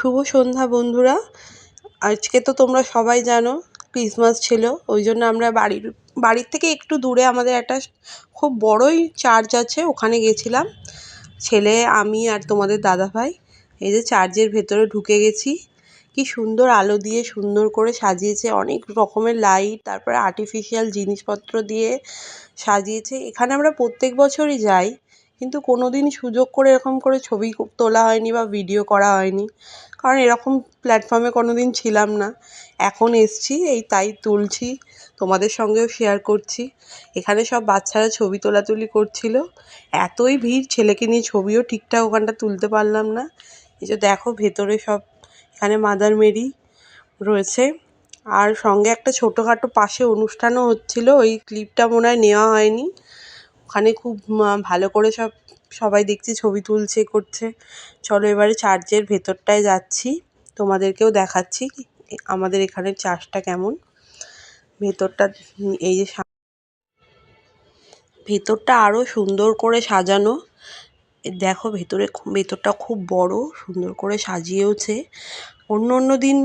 শুভ সন্ধ্যা বন্ধুরা। আজকে তো তোমরা সবাই জানো ক্রিসমাস ছিল, ওই জন্য আমরা বাড়ির থেকে একটু দূরে আমাদের একটা খুব বড়ই চার্চ আছে, ওখানে গেছিলাম ছেলে, আমি আর তোমাদের দাদাভাই। এই যে চার্চের ভেতরে ঢুকে গেছি, কি সুন্দর আলো দিয়ে সুন্দর করে সাজিয়েছে, অনেক রকমের লাইট, তারপরে আর্টিফিশিয়াল জিনিসপত্র দিয়ে সাজিয়েছে। এখানে আমরা প্রত্যেক বছরই যাই, কিন্তু কোনোদিন সুযোগ করে এরকম করে ছবি তোলা হয়নি বা ভিডিও করা হয়নি, কারণ এরকম প্ল্যাটফর্মে কোনোদিন ছিলাম না। এখন এসছি, এই তাই তুলছি, তোমাদের সঙ্গেও শেয়ার করছি। এখানে সব বাচ্চারা ছবি তোলাতুলি করছিল, এতই ভিড়, ছেলেকে নিয়ে ছবিও ঠিকঠাক ওখানটা তুলতে পারলাম না। এই যে দেখো ভেতরে সব, এখানে মাদার মেরি রয়েছে, আর সঙ্গে একটা ছোটোখাটো পাশে অনুষ্ঠানও হচ্ছিল, ওই ক্লিপটা মনে হয় নেওয়া হয়নি। ওখানে খুব ভালো করে সবাই দেখছি ছবি তুলছে, করছে। চলো এবারে চার্চের ভেতরটায় যাচ্ছি, তোমাদেরকেও দেখাচ্ছি আমাদের এখানের চার্চটা কেমন। ভেতরটা, এই যে ভেতরটা আরও সুন্দর করে সাজানো, দেখো ভেতরটা খুব বড়, সুন্দর করে সাজিয়েওছে। অন্য দিন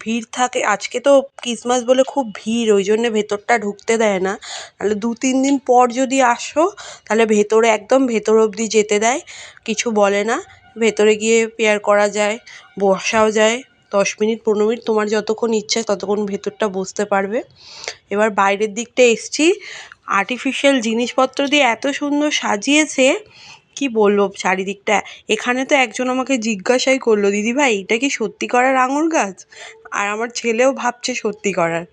ভিড় থাকে, আজকে তো ক্রিসমাস বলে খুব ভিড়, ওই জন্যে ভেতরটা ঢুকতে দেয় না। তাহলে 2-3 দিন পর যদি আসো তাহলে ভেতরে একদম ভেতর অবধি যেতে দেয়, কিছু বলে না। ভেতরে গিয়ে প্রেয়ার করা যায়, বসাও যায়, 10 মিনিট 15 মিনিট তোমার যতক্ষণ ইচ্ছা ততক্ষণ ভেতরটা বসতে পারবে। এবার বাইরের দিকটা এসছি, আর্টিফিশিয়াল জিনিসপত্র দিয়ে এত সুন্দর সাজিয়েছে, কি বলবো চারিদিকটা। এখানে তো একজন আমাকে জিজ্ঞাসাই করলো, দিদিভাই এটা কি সত্যিকারের আঙুর গাছ? আর আমার ছেলেও ভাবছে সত্যি করার।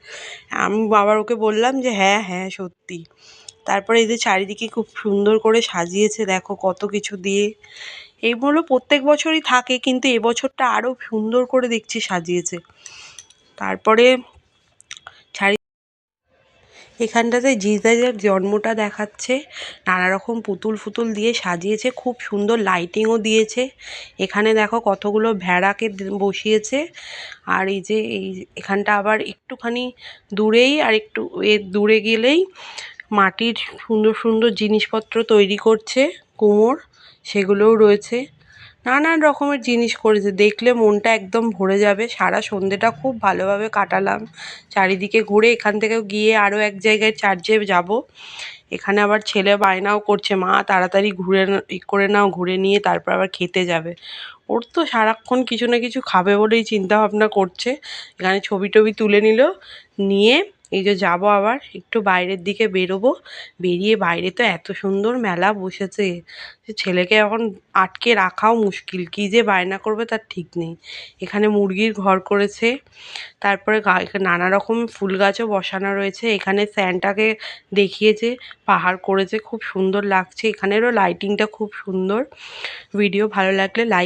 আমি আবার ওকে বললাম যে হ্যাঁ হ্যাঁ সত্যি। তারপরে এই যে চারিদিকে খুব সুন্দর করে সাজিয়েছে, দেখো কত কিছু দিয়ে। এইগুলো প্রত্যেক বছরই থাকে, কিন্তু এবছরটা আরও সুন্দর করে দেখছি সাজিয়েছে। তারপরে এখানটাতে জিসাসের জন্মটা দেখাচ্ছে, নানা রকম পুতুল ফুতুল দিয়ে সাজিয়েছে, খুব সুন্দর লাইটিংও দিয়েছে। এখানে দেখো কতগুলো ভেড়াকে বসিয়েছে। আর এই যে এখানটা আবার একটুখানি দূরেই, আর একটু দূরে গেলেই মাটির সুন্দর সুন্দর জিনিসপত্র তৈরি করছে কুমোর, সেগুলোও রয়েছে। নানান রকমের জিনিস করেছে, দেখলে মনটা একদম ভরে যাবে। সারা সন্ধেটা খুব ভালোভাবে কাটালাম চারিদিকে ঘুরে। এখান থেকেও গিয়ে আরও এক জায়গায় চার্চে যাব। এখানে আবার ছেলে বায়নাও করছে, মা তাড়াতাড়ি করে নাও, ঘুরে নিয়ে তারপর আবার খেতে যাবে। ওর তো সারাক্ষণ কিছু না কিছু খাবে বলেই চিন্তা ভাবনা করছে। এখানে ছবি টবি তুলে নিয়ে এই যে যাবো, আবার একটু বাইরের দিকে বেরোবো। বেরিয়ে বাইরে তো এত সুন্দর মেলা বসেছে, ছেলেকে এখন আটকে রাখাও মুশকিল, কী যে বায়না করবে তার ঠিক নেই। এখানে মুরগির ঘর করেছে, তারপরে নানা রকম ফুল গাছও বসানো রয়েছে। এখানে স্যান্টাকে দেখিয়েছে, পাহাড় করেছে, খুব সুন্দর লাগছে। এখানেরও লাইটিংটা খুব সুন্দর। ভিডিও ভালো লাগলে লাইক